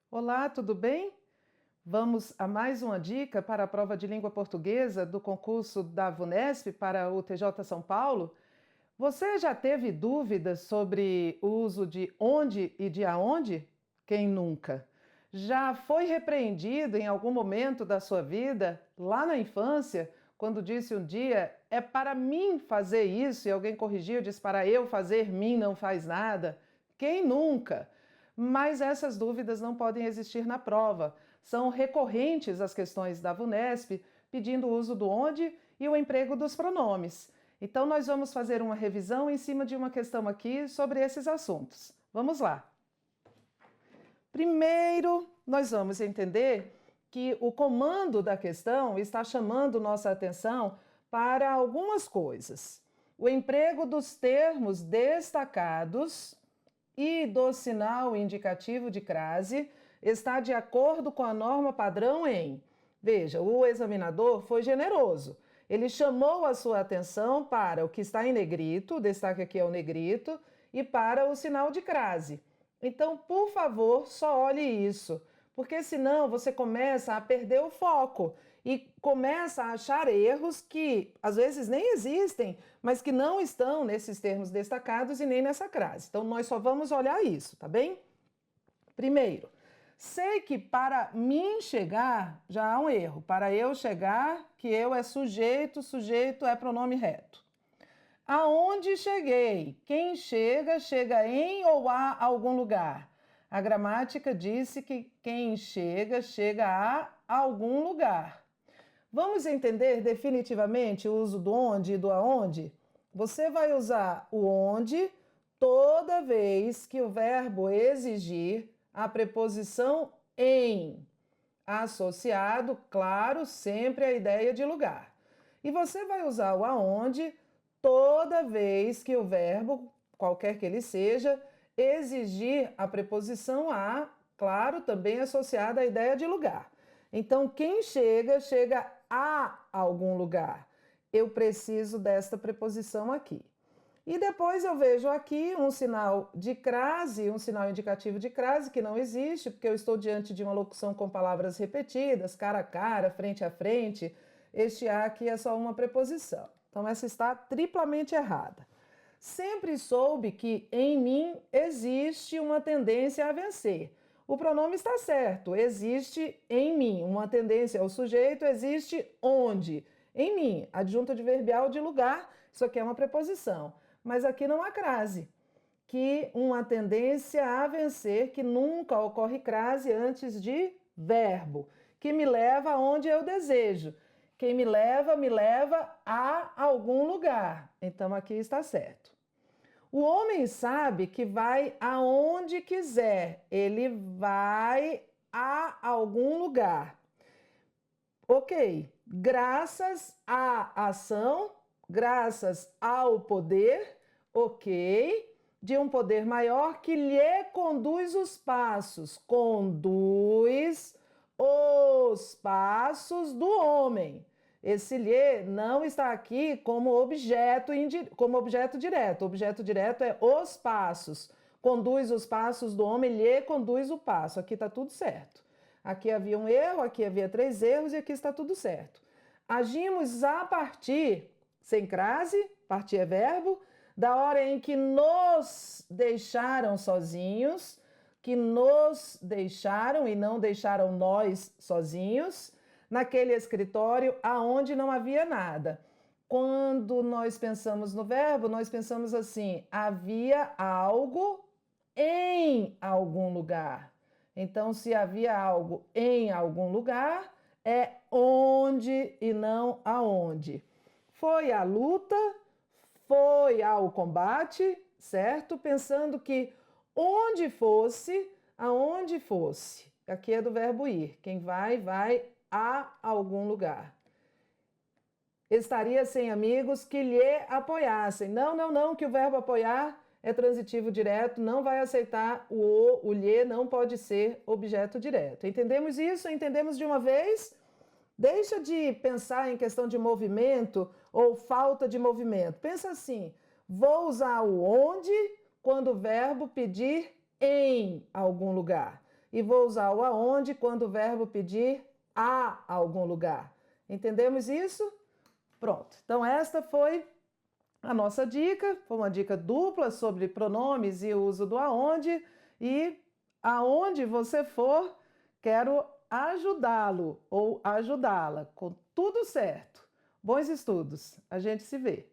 Olá, tudo bem? Vamos a mais uma dica para a prova de língua portuguesa do concurso da VUNESP para o TJ São Paulo. Você já teve dúvidas sobre o uso de onde e de aonde? Quem nunca? Já foi repreendido em algum momento da sua vida, lá na infância, quando disse um dia, é para mim fazer isso, e alguém corrigiu, disse para eu fazer, mim não faz nada? Quem nunca? Mas essas dúvidas não podem existir na prova. São recorrentes as questões da VUNESP pedindo o uso do onde e o emprego dos pronomes. Então, nós vamos fazer uma revisão em cima de uma questão aqui sobre esses assuntos. Vamos lá. Primeiro, nós vamos entender que o comando da questão está chamando nossa atenção para algumas coisas. O emprego dos termos destacados e do sinal indicativo de crase está de acordo com a norma padrão em... Veja, o examinador foi generoso. Ele chamou a sua atenção para o que está em negrito, o destaque aqui é o negrito, e para o sinal de crase. Então, por favor, só olhe isso, porque senão você começa a perder o foco e começa a achar erros que às vezes nem existem, mas que não estão nesses termos destacados e nem nessa crase. Então, nós só vamos olhar isso, tá bem? Primeiro, sei que para mim chegar já há um erro. Para eu chegar, que eu é sujeito, sujeito é pronome reto. Aonde cheguei? Quem chega, chega em ou a algum lugar? A gramática disse que quem chega, chega a algum lugar. Vamos entender definitivamente o uso do onde e do aonde? Você vai usar o onde toda vez que o verbo exigir a preposição em, associado, claro, sempre à ideia de lugar. E você vai usar o aonde toda vez que o verbo, qualquer que ele seja, exigir a preposição a, claro, também associada à ideia de lugar. Então, quem chega, chega a algum lugar. Eu preciso desta preposição aqui. E depois eu vejo aqui um sinal de crase, um sinal indicativo de crase, que não existe, porque eu estou diante de uma locução com palavras repetidas, cara a cara, frente a frente. Este a aqui é só uma preposição. Então, essa está triplamente errada. Sempre soube que em mim existe uma tendência a vencer. O pronome está certo, existe em mim. Uma tendência ao sujeito existe onde? Em mim, adjunto adverbial de lugar, isso aqui é uma preposição. Mas aqui não há crase, que uma tendência a vencer, que nunca ocorre crase antes de verbo, que me leva aonde eu desejo. Quem me leva a algum lugar. Então, aqui está certo. O homem sabe que vai aonde quiser. Ele vai a algum lugar. Ok. Graças à ação, graças ao poder, ok, de um poder maior que lhe conduz os passos. Conduz os passos do homem. Esse lhe não está aqui como objeto direto. O objeto direto é os passos. Conduz os passos do homem, lhe conduz o passo. Aqui está tudo certo. Aqui havia um erro, aqui havia 3 erros e aqui está tudo certo. Agimos a partir, sem crase, partir é verbo, da hora em que nos deixaram sozinhos, que nos deixaram e não deixaram nós sozinhos, naquele escritório aonde não havia nada. Quando nós pensamos no verbo, nós pensamos assim, havia algo em algum lugar. Então, se havia algo em algum lugar, é onde e não aonde. Foi à luta, foi ao combate, certo? Pensando que onde fosse, aonde fosse. Aqui é do verbo ir. Quem vai, vai a algum lugar. Estaria sem amigos que lhe apoiassem. Não, que o verbo apoiar é transitivo direto, não vai aceitar o lhe não pode ser objeto direto. Entendemos isso? Entendemos de uma vez? Deixa de pensar em questão de movimento ou falta de movimento. Pensa assim, vou usar o onde quando o verbo pedir em algum lugar. E vou usar o aonde quando o verbo pedir a algum lugar. Entendemos isso? Pronto. Então, esta foi a nossa dica. Foi uma dica dupla sobre pronomes e o uso do aonde. E aonde você for, quero ajudá-lo ou ajudá-la com tudo certo. Bons estudos. A gente se vê.